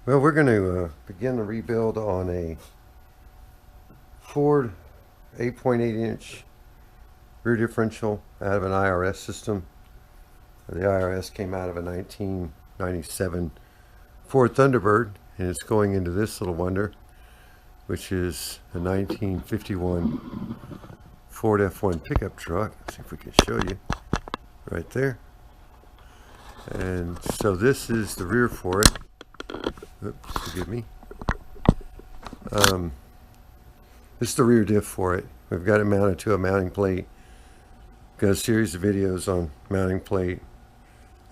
Well, we're going to begin the rebuild on a Ford 8.8-inch rear differential out of an IRS system. The IRS came out of a 1997 Ford Thunderbird, and it's going into this little wonder, which is a 1951 Ford F1 pickup truck. Let's see if we can show you right there. And so this is the rear for it. Oops, forgive me. This is the rear diff for it. We've got it mounted to a mounting plate. Got a series of videos on mounting plate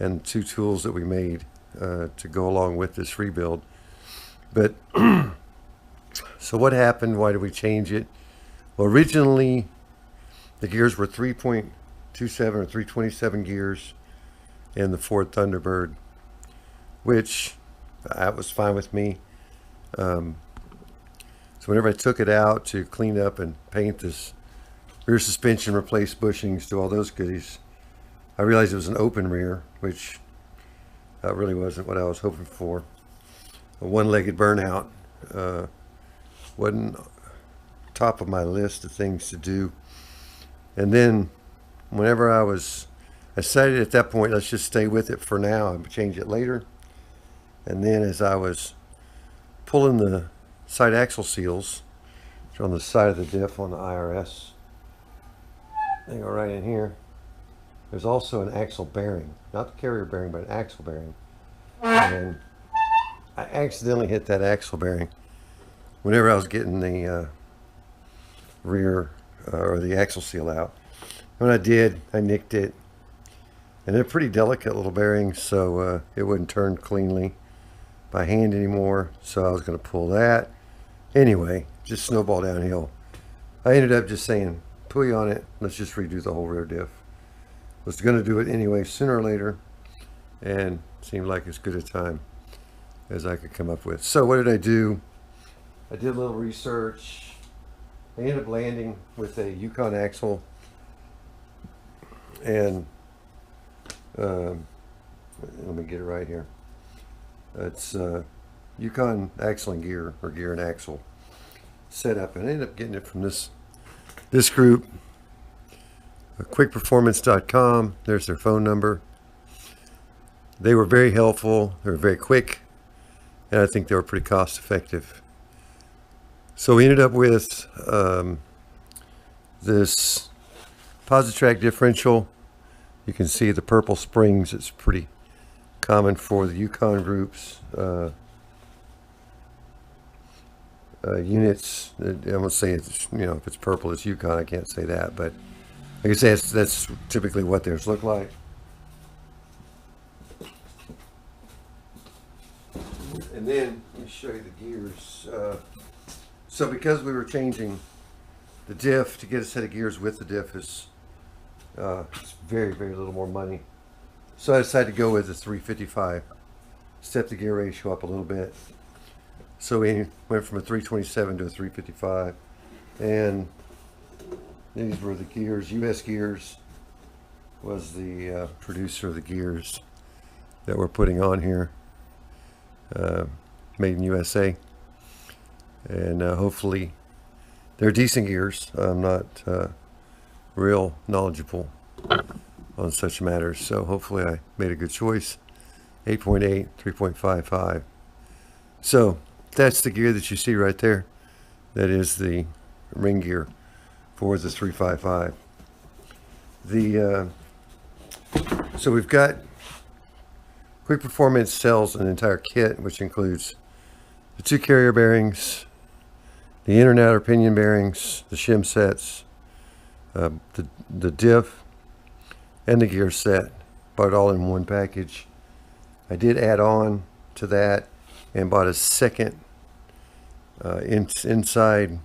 and two tools that we made to go along with this rebuild. But so what happened? Why did we change it? Well, originally the gears were 3.27 or 327 gears in the Ford Thunderbird, which that was fine with me. So whenever I took it out to clean up and paint this rear suspension, replace bushings, do all those goodies, I realized it was an open rear, which really wasn't what I was hoping for. A one-legged burnout wasn't top of my list of things to do. And then whenever I decided at that point, let's just stay with it for now and change it later. And then as I was pulling the side axle seals, which are on the side of the diff on the IRS, they go right in here. There's also an axle bearing, not the carrier bearing, but an axle bearing. And I accidentally hit that axle bearing whenever I was getting the rear or the axle seal out. When I did, I nicked it. And they're pretty delicate little bearings, so it wouldn't turn cleanly by hand anymore. So I was going to pull that. Anyway, just snowball downhill. I ended up just saying, pulley on it, let's just redo the whole rear diff. Was going to do it anyway sooner or later, and seemed like as good a time as I could come up with. So what did I do? I did a little research. I ended up landing with a Yukon axle, and let me get it right here. It's Yukon axle and gear, or gear and axle setup, and I ended up getting it from this group, quickperformance.com. There's their phone number. They were very helpful. They were very quick, and I think they were pretty cost effective. So we ended up with this Positrack differential. You can see the purple springs. It's pretty common for the Yukon groups units. I won't say it's, if it's purple, it's Yukon. I can't say that, but like I say, that's typically what theirs look like. And then let me show you the gears. So because we were changing the diff, to get a set of gears with the diff is it's very, very little more money. So I decided to go with the 355. Step the gear ratio up a little bit. So we went from a 327 to a 355. And these were the gears. US Gears was the producer of the gears that we're putting on here. Made in USA. And hopefully they're decent gears. I'm not real knowledgeable on such matters, so hopefully I made a good choice. 8.8, 3.55. So that's the gear that you see right there. That is the ring gear for the 355. So we've got Quick Performance sells an entire kit, which includes the two carrier bearings, the inner and outer pinion bearings, the shim sets, the diff, and the gear set. Bought it all in one package. I did add on to that and bought a second inside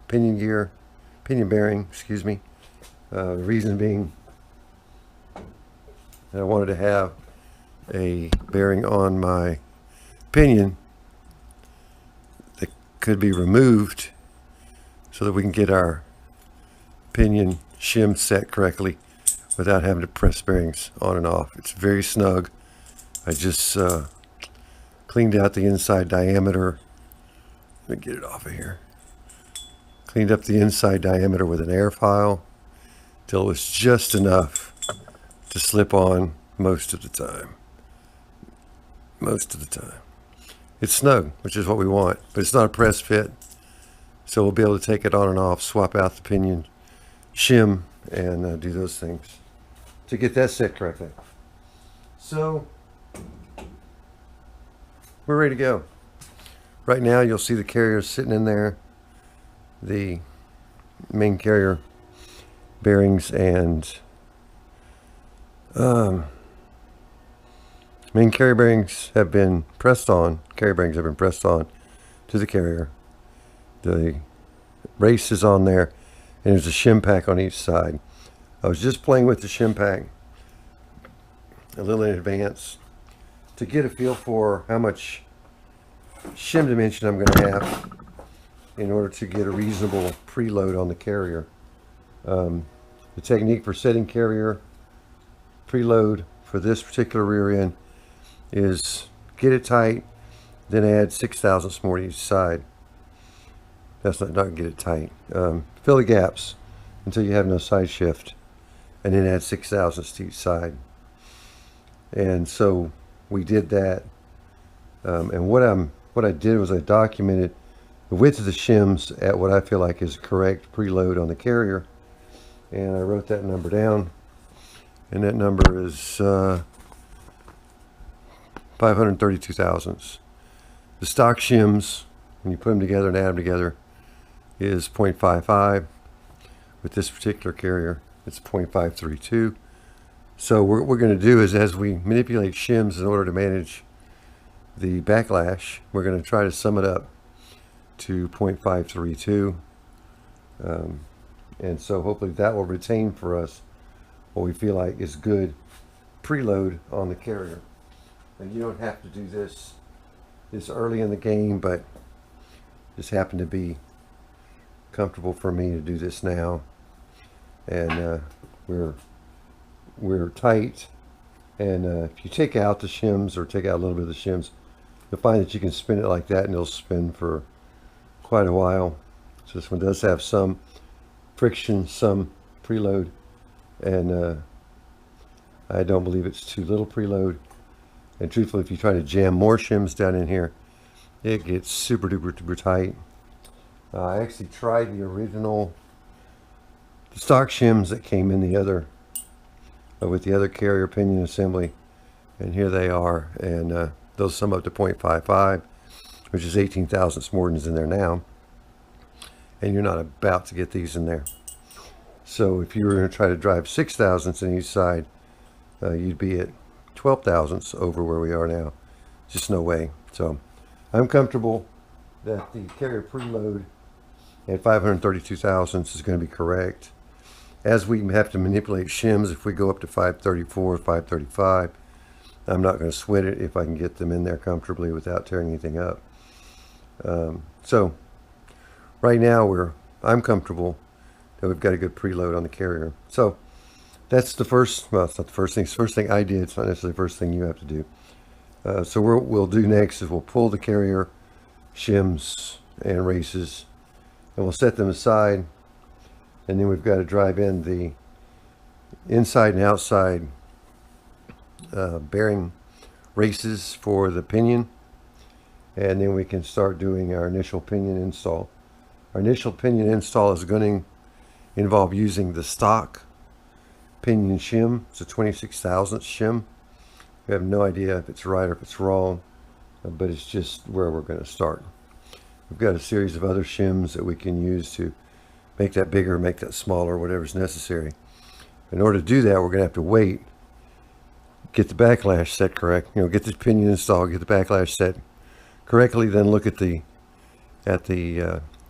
pinion bearing, excuse me. The reason being that I wanted to have a bearing on my pinion that could be removed so that we can get our pinion shim set correctly without having to press bearings on and off. It's very snug. I just cleaned out the inside diameter. Let me get it off of here. Cleaned up the inside diameter with an air file till it was just enough to slip on most of the time. Most of the time. It's snug, which is what we want, but it's not a press fit. So we'll be able to take it on and off, swap out the pinion shim, and do those things to get that set correctly. So we're ready to go. Right now you'll see the carrier sitting in there, the main carrier bearings and main carrier bearings have been pressed on. Carrier bearings have been pressed on to the carrier. The race is on there, and there's a shim pack on each side. I was just playing with the shim pack a little in advance to get a feel for how much shim dimension I'm going to have in order to get a reasonable preload on the carrier. The technique for setting carrier preload for this particular rear end is get it tight, then add 6 thousandths more to each side. That's not get it tight. Fill the gaps until you have no side shift, and then add 6 thousandths to each side. And so we did that. And what I did was I documented the width of the shims at what I feel like is correct preload on the carrier, and I wrote that number down. And that number is 532 thousandths. The stock shims, when you put them together and add them together, is 0.55. With this particular carrier, it's 0.532. So what we're going to do is, as we manipulate shims in order to manage the backlash, we're going to try to sum it up to 0.532. And so hopefully that will retain for us what we feel like is good preload on the carrier. And you don't have to do this early in the game, but just happened to be comfortable for me to do this now. And we're tight, and if you take out the shims or take out a little bit of the shims, you'll find that you can spin it like that and it'll spin for quite a while. So this one does have some friction, some preload, and I don't believe it's too little preload. And truthfully, if you try to jam more shims down in here, it gets super duper tight. I actually tried the original stock shims that came in the other with the other carrier pinion assembly, and here they are, and those sum up to 0.55, which is 18 thousandths more than is in there now, and you're not about to get these in there. So if you were going to try to drive 6 thousandths in each side, you'd be at 12 thousandths over where we are now. Just no way. So I'm comfortable that the carrier preload at 532 thousandths is going to be correct. As we have to manipulate shims, if we go up to 534, 535, I'm not going to sweat it if I can get them in there comfortably without tearing anything up. So right now I'm comfortable that we've got a good preload on the carrier. So that's the first, well, it's not the first thing. It's the first thing I did. It's not necessarily the first thing you have to do. So what we'll do next is we'll pull the carrier shims and races, and we'll set them aside. And then we've got to drive in the inside and outside bearing races for the pinion. And then we can start doing our initial pinion install. Our initial pinion install is going to involve using the stock pinion shim. It's a 26 thousandths shim. We have no idea if it's right or if it's wrong, but it's just where we're going to start. We've got a series of other shims that we can use to make that bigger, make that smaller, whatever's necessary. In order to do that, we're going to have to wait, get the backlash set correct, get the pinion installed, get the backlash set correctly, then look at the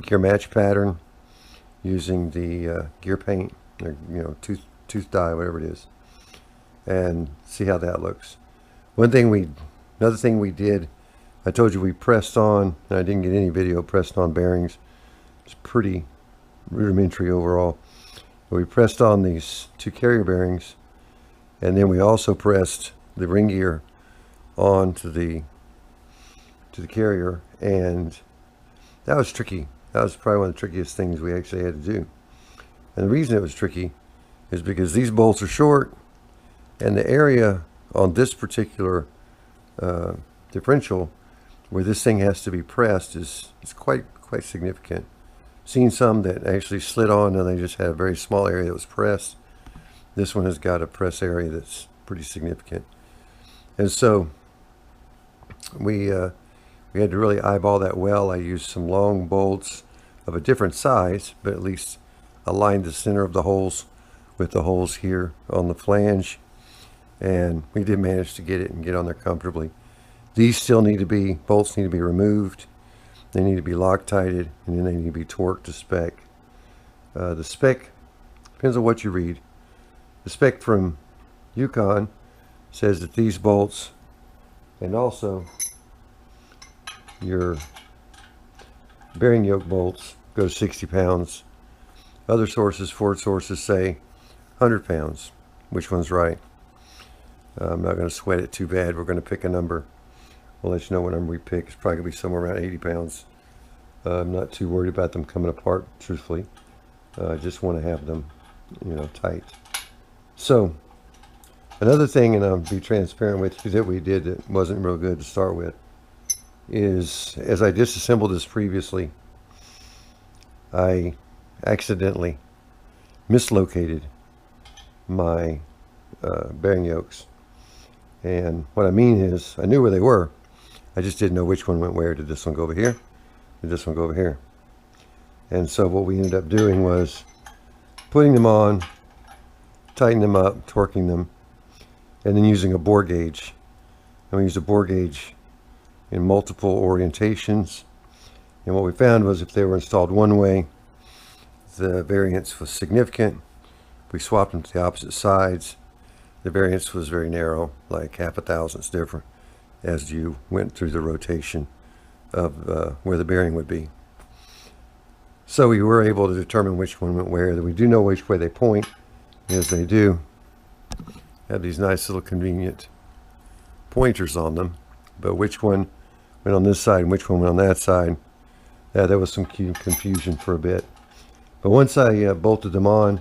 gear match pattern using the gear paint, or tooth dye, whatever it is, and see how that looks. Another thing we did, I told you we pressed on, and I didn't get any video pressed on bearings. It's pretty rudimentary overall. But we pressed on these two carrier bearings, and then we also pressed the ring gear onto the to the carrier, and that was tricky. That was probably one of the trickiest things we actually had to do. And the reason it was tricky is because these bolts are short, and the area on this particular differential where this thing has to be pressed is quite significant. Seen some that actually slid on and they just had a very small area that was pressed. This one has got a press area that's pretty significant. And so we had to really eyeball that well. I used some long bolts of a different size, but at least aligned the center of the holes with the holes here on the flange. And we did manage to get it and get on there comfortably. These still need to be, bolts need to be removed. They need to be Loctited, and then they need to be torqued to spec. The spec, depends on what you read. The spec from Yukon says that these bolts, and also your bearing yoke bolts, go 60 pounds. Other sources, Ford sources, say 100 pounds. Which one's right? I'm not going to sweat it too bad. We're going to pick a number. We'll let you know what number we pick. It's probably going to be somewhere around 80 pounds. I'm not too worried about them coming apart, truthfully. I just want to have them, tight. So, another thing, and I'll be transparent with you, that we did that wasn't real good to start with, is as I disassembled this previously, I accidentally mislocated my bearing yokes. And what I mean is, I knew where they were. I just didn't know which one went where. Did this one go over here? Did this one go over here? And so what we ended up doing was putting them on, tightening them up, torquing them, and then using a bore gauge. And we used a bore gauge in multiple orientations. And what we found was if they were installed one way, the variance was significant. If we swapped them to the opposite sides, the variance was very narrow, like half a thousandths different as you went through the rotation of where the bearing would be. So we were able to determine which one went where. We do know which way they point, as they do have these nice little convenient pointers on them. But which one went on this side and which one went on that side, there was some confusion for a bit. But once I bolted them on,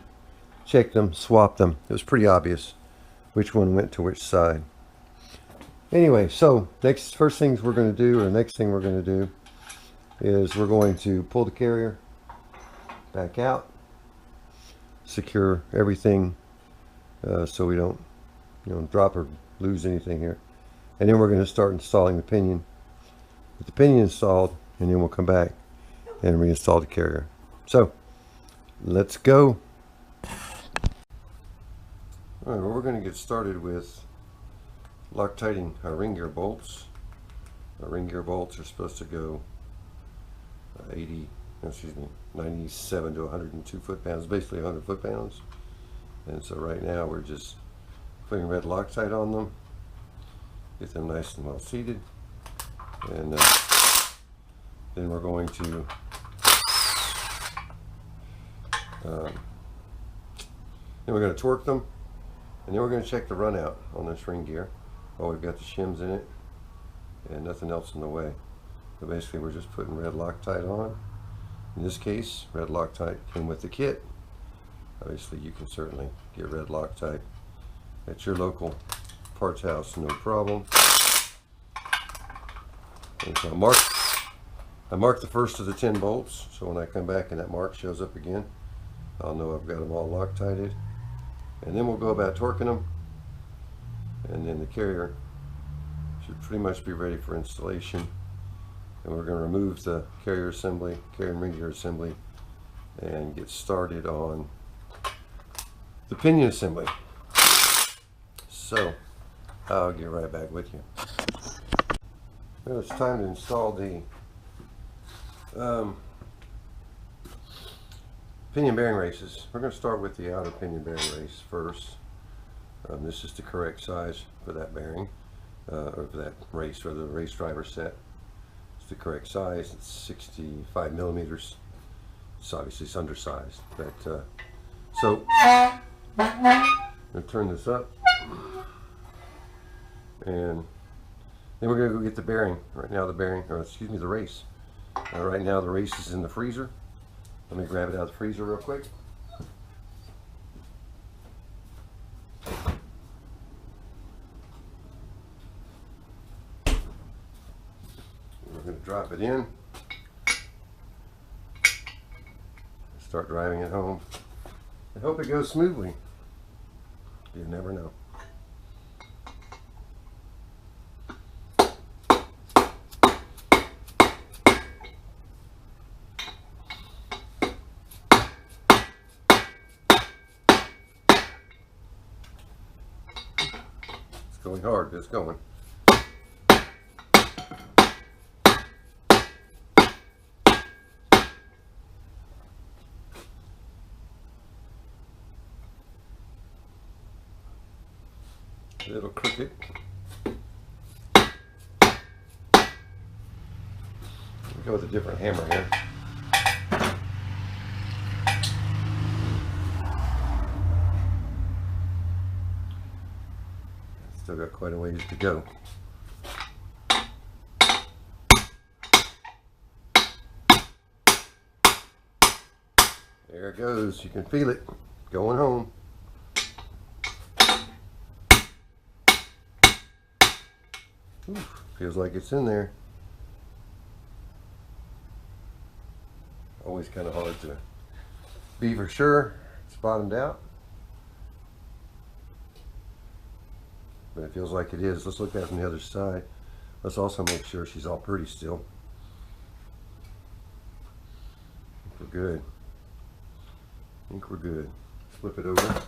checked them, swapped them, it was pretty obvious which one went to which side. Anyway, so first things we're going to do, or the next thing we're going to do, is we're going to pull the carrier back out, secure everything so we don't drop or lose anything here, and then we're going to start installing the pinion. With the pinion installed, and then we'll come back and reinstall the carrier. So let's go. All right, well, we're going to get started with Loctiting our ring gear bolts. Our ring gear bolts are supposed to go 97 to 102 foot-pounds, basically 100 foot-pounds. And so right now we're just putting red Loctite on them, get them nice and well seated, and then we're going to torque them, and then we're going to check the run out on this ring gear. Oh, we've got the shims in it and nothing else in the way. So basically we're just putting red Loctite on. In this case, red Loctite came with the kit. Obviously you can certainly get red Loctite at your local parts house, no problem. And so I marked the first of the 10 bolts, so when I come back and that mark shows up again, I'll know I've got them all Loctited. And then we'll go about torquing them, and then the carrier should pretty much be ready for installation. And we're going to remove the carrier and ring gear assembly, and get started on the pinion assembly. So I'll get right back with you. Well, it's time to install the pinion bearing races. We're going to start with the outer pinion bearing race first. This is the correct size for that bearing, or for that race, or the race driver set. It's the correct size. It's 65 millimeters. So obviously it's undersized, but so I'm going to turn this up, and Then we're going to go get the bearing. Right now the bearing, or excuse me, the race. Right now the race is in the freezer. Let me grab it out of the freezer real quick. We're going to drop it in. Start driving it home. I hope it goes smoothly. You never know. It's going hard, but it's going. A little crooked. We'll go with a different hammer here. Still got quite a ways to go. There it goes. You can feel it going home. Ooh, feels like it's in there. Always kind of hard to be for sure. It's bottomed out. But it feels like it is. Let's look at it from the other side. Let's also make sure she's all pretty still. I think we're good. I think we're good. Flip it over.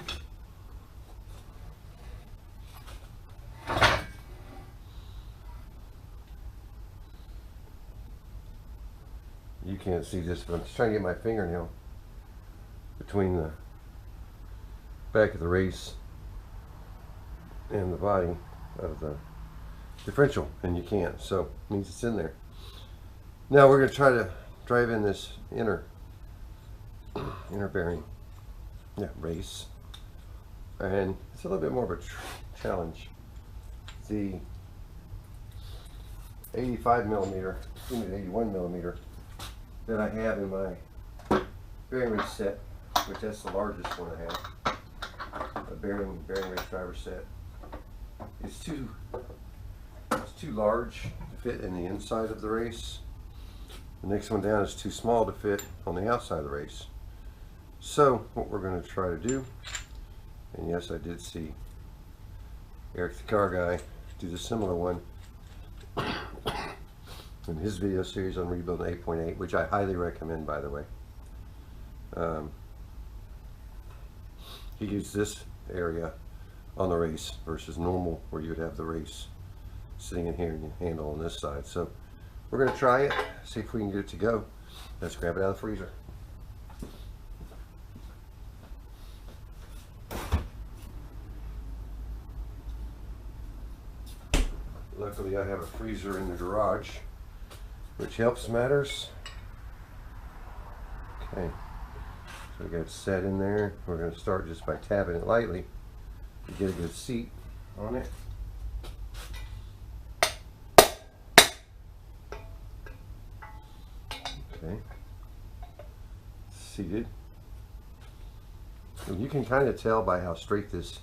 You can't see this, but I'm just trying to get my fingernail between the back of the race and the body of the differential, and you can't, so it means it's in there. Now we're going to try to drive in this inner bearing, race, and it's a little bit more of a challenge. The 85 millimeter, 81 millimeter that I have in my bearing race set, which that's the largest one I have, a bearing race driver set. It's too large to fit in the inside of the race. The next one down is too small to fit on the outside of the race. So what we're going to try to do, and yes, I did see Eric the car guy do the similar one in his video series on rebuilding 8.8, which I highly recommend, by the way. He used this area on the race versus normal, where you would have the race sitting in here and your handle on this side. So we're going to try it, see if we can get it to go. Let's grab it out of the freezer. Luckily I have a freezer in the garage, which helps matters. Okay, so we got it set in there. We're going to start just by tapping it lightly to get a good seat on it. Okay, seated. And you can kind of tell by how straight this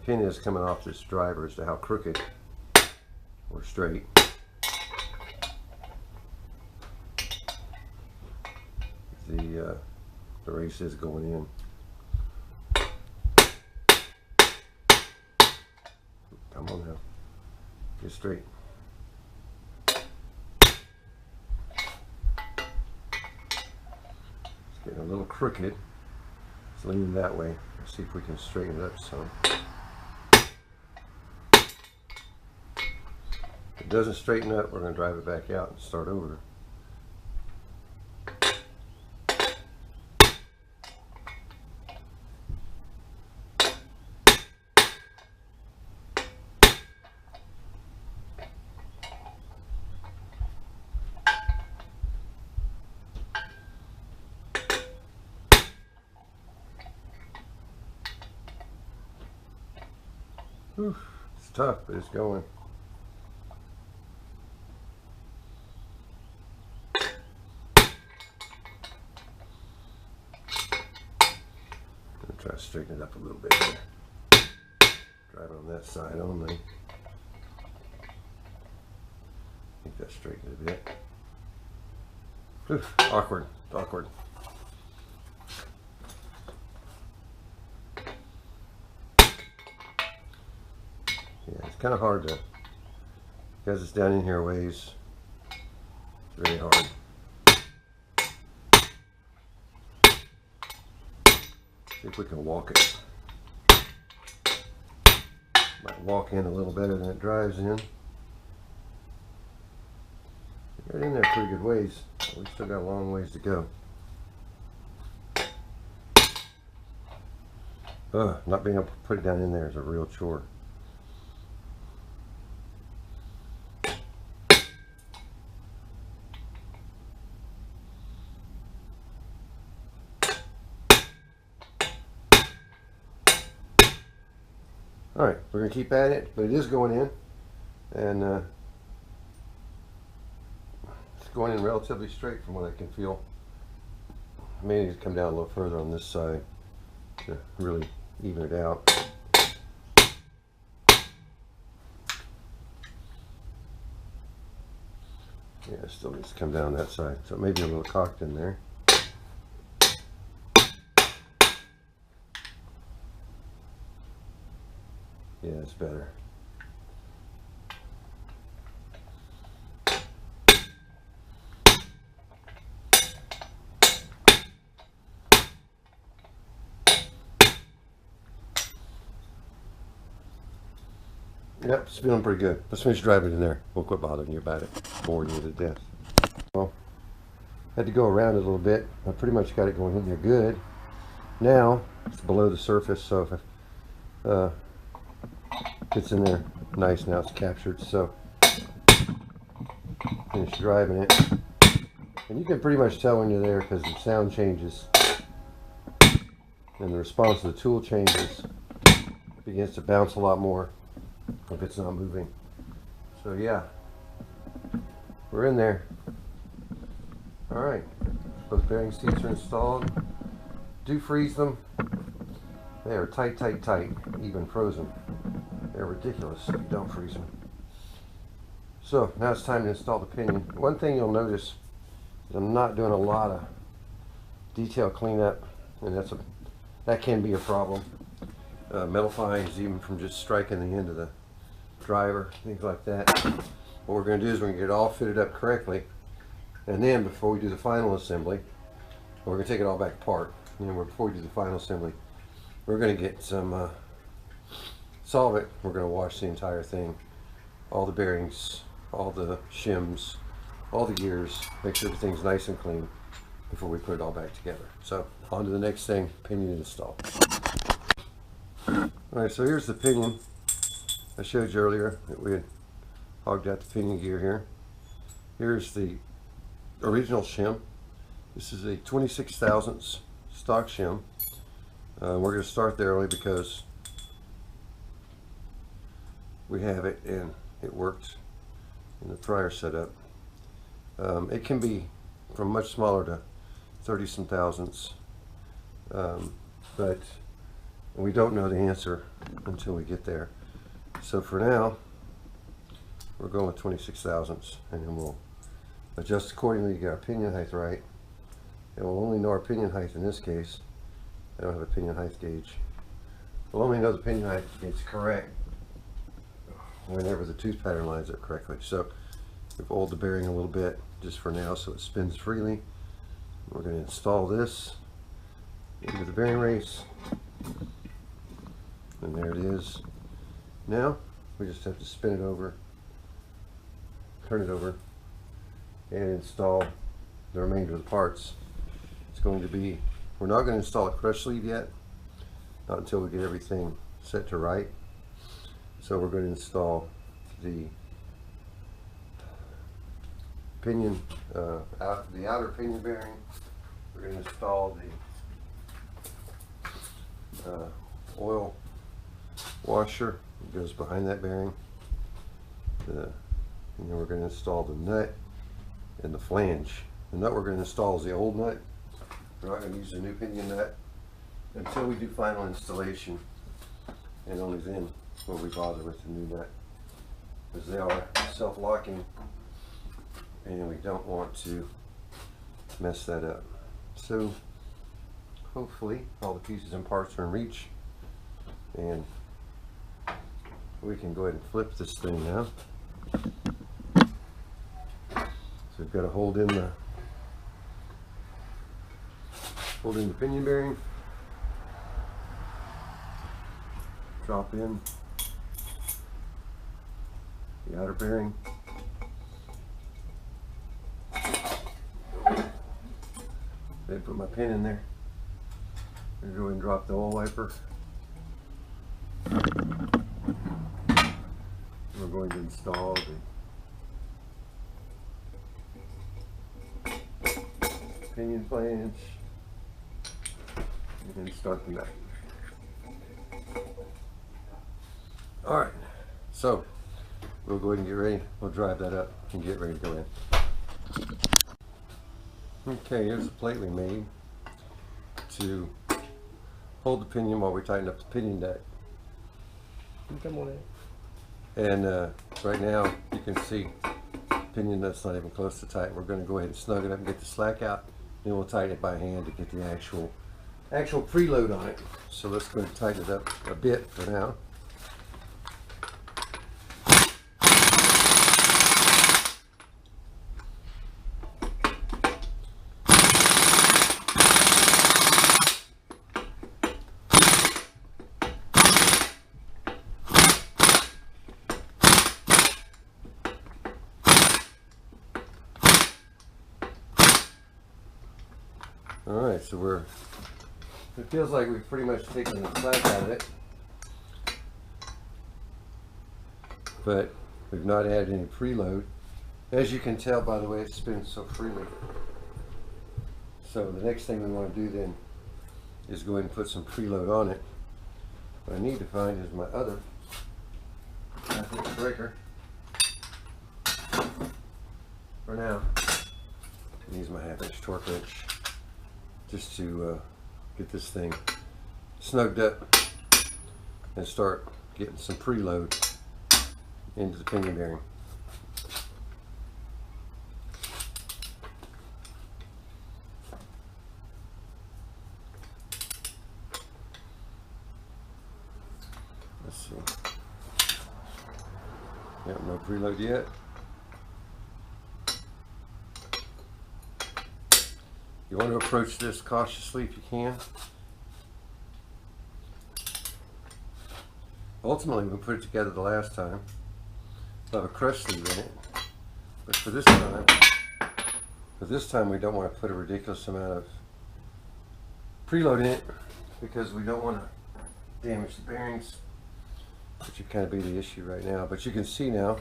pin is coming off this driver as to how crooked or straight. The race is going in. Come on now, get straight. It's getting a little crooked. It's leaning that way. Let's see if we can straighten it up some. If it doesn't straighten up, we're going to drive it back out and start over. Whew, it's tough, but it's going. straighten it up a little bit here. Drive on that side only. I think that straightened it a bit. Oof, awkward, awkward. Yeah, it's kind of hard to, because it's down in here a ways. It's very hard. See if we can walk it. Might walk in a little better than it drives in. Got in there pretty good ways. We still got a long ways to go. Not being able to put it down in there is a real chore. Alright, we're going to keep at it, but it is going in, and it's going in relatively straight from what I can feel. I may need to come down a little further on this side to really even it out. Yeah, it still needs to come down that side, so it may be a little cocked in there. Yeah, it's better. Yep, it's feeling pretty good. Let's finish driving in there. We'll quit bothering you about it. Boring you to death. Well, had to go around it a little bit. I pretty much got it going in there good. Now, it's below the surface, so if it's in there nice. Now it's captured, so finish driving it, and you can pretty much tell when you're there because the sound changes and the response to the tool changes. It begins to bounce a lot more if it's not moving. So yeah, we're in there. All right, both bearing seats are installed. Do freeze them. They are tight, tight, tight, even frozen. They're ridiculous if you don't freeze them. So now it's time to install the pinion. One thing you'll notice is I'm not doing a lot of detail cleanup, and that can be a problem. Metal fines, even from just striking the end of the driver, things like that. What we're going to do is we're going to get it all fitted up correctly, and then before we do the final assembly, we're going to take it all back apart. And then before we do the final assembly, we're going to get some solvent. We're going to wash the entire thing, all the bearings, all the shims, all the gears, make sure everything's nice and clean before we put it all back together. So on to the next thing, pinion install. Alright, so here's the pinion. I showed you earlier that we had hogged out the pinion gear here. Here's the original shim. This is a 26 thousandths stock shim. We're going to start there only because we have it and it worked in the prior setup. It can be from much smaller to 30 some thousandths, but we don't know the answer until we get there. So for now, we're going with 26 thousandths, and then we'll adjust accordingly to get our pinion height right. And we'll only know our pinion height in this case. I don't have a pinion height gauge. We'll only know the pinion height is correct whenever the tooth pattern lines up correctly. So we've oiled the bearing a little bit just for now so it spins freely. We're going to install this into the bearing race, and there it is. Now we just have to spin it over, turn it over, and install the remainder of the parts. It's going to be, we're not going to install a crush sleeve yet, not until we get everything set to right. So we're going to install the pinion, the outer pinion bearing. We're going to install the oil washer that goes behind that bearing. And then we're going to install the nut and the flange. The nut we're going to install is the old nut. We're not going to use the new pinion nut. until we do final installation, and only then will we bother with the new nut, because they are self-locking and we don't want to mess that up. So hopefully all the pieces and parts are in reach, and we can go ahead and flip this thing now. So we've got to hold in the pinion bearing, drop in the outer bearing, then put my pin in there and go ahead and drop the oil wiper. We're going to install the pinion flange and then start the nut. Alright, so we'll go ahead and get ready. We'll drive that up and get ready to go in. Okay, here's a plate we made to hold the pinion while we tighten up the pinion deck. Come on in. And right now you can see pinion nut's not even close to tight. We're going to go ahead and snug it up and get the slack out, and we'll tighten it by hand to get the actual preload on it. So let's go ahead and tighten it up a bit for now. Alright, so it feels like we've pretty much taken the slack out of it, but we've not added any preload. As you can tell by the way it spins so freely. So the next thing we want to do then is go ahead and put some preload on it. What I need to find is my other breaker. For now, I use my 1/2" torque wrench just to get this thing snugged up and start getting some preload into the pinion bearing. Let's see. Yep, no preload yet. You want to approach this cautiously if you can. Ultimately, when we put it together the last time, we'll have a crush sleeve in it. But for this time, we don't want to put a ridiculous amount of preload in it because we don't want to damage the bearings, which would kind of be the issue right now. But you can see now,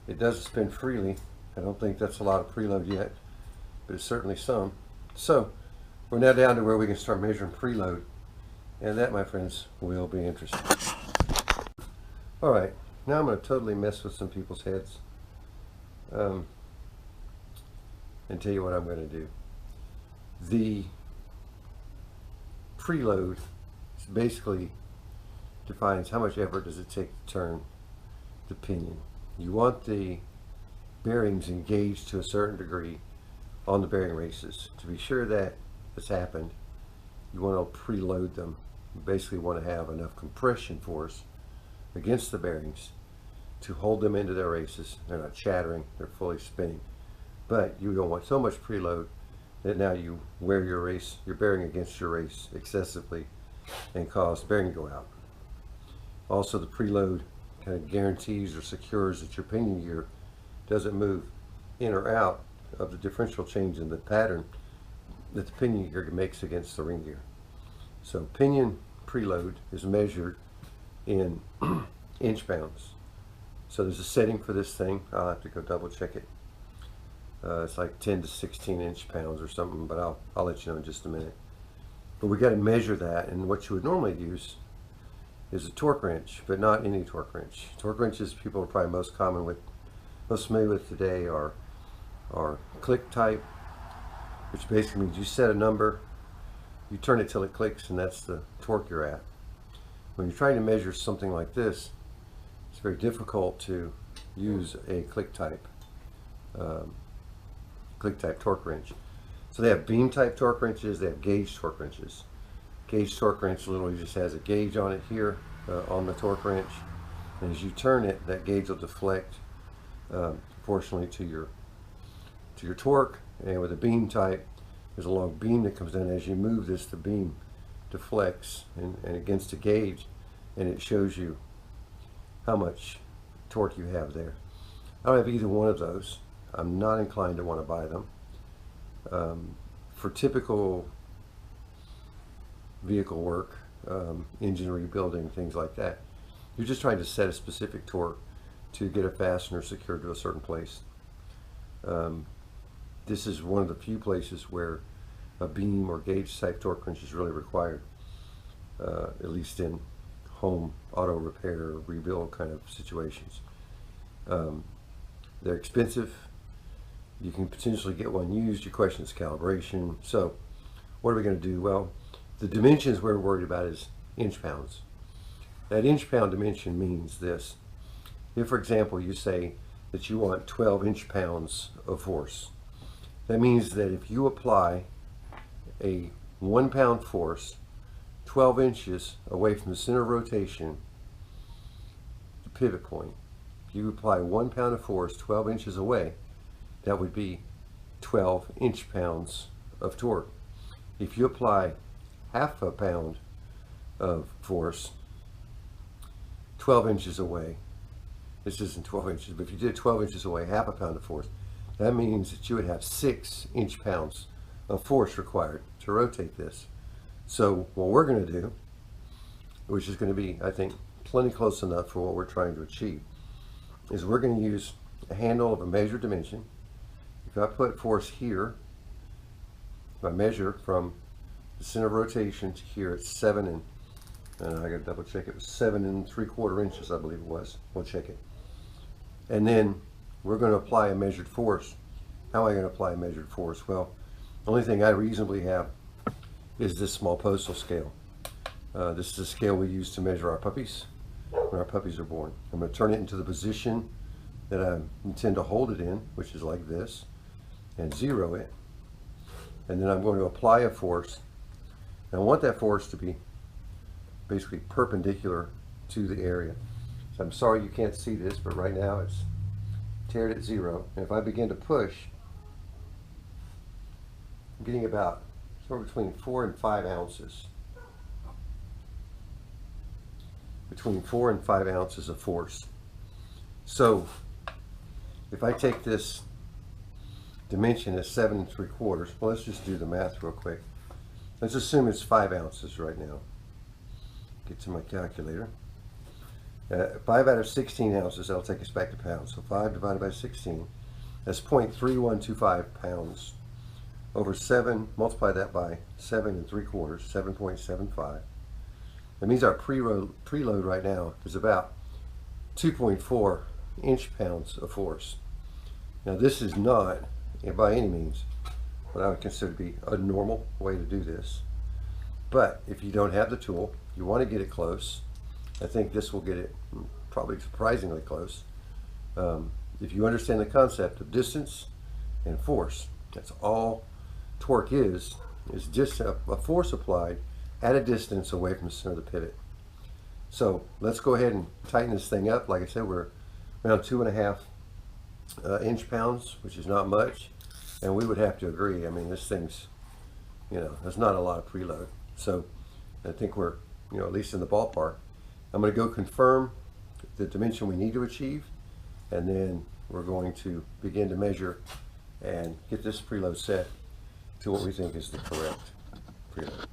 it does spin freely. I don't think that's a lot of preload yet, but it's certainly some. So we're now down to where we can start measuring preload, and that, my friends, will be interesting. Alright, now I'm going to totally mess with some people's heads and tell you what I'm going to do. The preload basically defines how much effort does it take to turn the pinion. You want the bearings engaged to a certain degree on the bearing races. To be sure that has happened, you want to preload them. You basically want to have enough compression force against the bearings to hold them into their races. They're not chattering, they're fully spinning. But you don't want so much preload that now you wear your bearing against your race excessively and cause the bearing to go out. Also, the preload kind of guarantees or secures that your pinion gear doesn't move in or out of the differential change in the pattern that the pinion gear makes against the ring gear. So pinion preload is measured in inch pounds. So there's a setting for this thing. I'll have to go double check it. It's like 10 to 16 inch pounds or something, but I'll let you know in just a minute. But we got to measure that, and what you would normally use is a torque wrench, but not any torque wrench. Torque wrenches people are probably most familiar with today are click type, which basically means you set a number, you turn it till it clicks, and that's the torque you're at. When you're trying to measure something like this, it's very difficult to use a click type torque wrench. So they have beam type torque wrenches, they have gauge torque wrenches. Gauge torque wrench literally just has a gauge on it here on the torque wrench, and as you turn it, that gauge will deflect proportionally to your torque. And with a beam type, there's a long beam that comes in. As you move this, the beam deflects and against a gauge, and it shows you how much torque you have there. I don't have either one of those. I'm not inclined to want to buy them. For typical vehicle work, engine rebuilding, things like that, you're just trying to set a specific torque to get a fastener secured to a certain place. This is one of the few places where a beam or gauge type torque wrench is really required, at least in home auto repair, rebuild kind of situations. They're expensive. You can potentially get one used. Your question is calibration. So what are we going to do? Well, the dimensions we're worried about is inch pounds. That inch pound dimension means this. If, for example, you say that you want 12 inch pounds of force, that means that if you apply a 1 pound force 12 inches away from the center of rotation, the pivot point, if you apply 1 pound of force 12 inches away, that would be 12 inch pounds of torque. If you apply half a pound of force 12 inches away, this isn't 12 inches, but if you did 12 inches away, half a pound of force, that means that you would have 6 inch pounds of force required to rotate this. So what we're going to do, which is going to be, I think, plenty close enough for what we're trying to achieve, is we're going to use a handle of a measured dimension. If I put force here, if I measure from the center of rotation to here, it's 7 and I got to double check, it was 7 3/4 inches, I believe it was. We'll check it. And then we're going to apply a measured force. How am I going to apply a measured force? Well, the only thing I reasonably have is this small postal scale. This is a scale we use to measure our puppies when our puppies are born. I'm going to turn it into the position that I intend to hold it in, which is like this, and zero it. And then I'm going to apply a force. And I want that force to be basically perpendicular to the area. So I'm sorry you can't see this, but right now it's teared at 0. And if I begin to push, I'm getting about somewhere between 4 and 5 ounces. Between 4 and 5 ounces of force. So if I take this dimension as 7 3/4, well, let's just do the math real quick. Let's assume it's 5 ounces right now. Get to my calculator. 5 out of 16 ounces, that'll take us back to pounds. So 5 divided by 16, that's 0.3125 pounds. Over 7, multiply that by 7 3/4, 7.75. That means our preload right now is about 2.4 inch pounds of force. Now this is not, by any means, what I would consider to be a normal way to do this. But if you don't have the tool, you want to get it close. I think this will get it probably surprisingly close. If you understand the concept of distance and force, that's all torque is just a force applied at a distance away from the center of the pivot. So let's go ahead and tighten this thing up. Like I said, we're around 2.5 inch pounds, which is not much, and we would have to agree. I mean, this thing's, there's not a lot of preload. So I think we're, at least in the ballpark. I'm going to go confirm the dimension we need to achieve, and then we're going to begin to measure and get this preload set to what we think is the correct preload.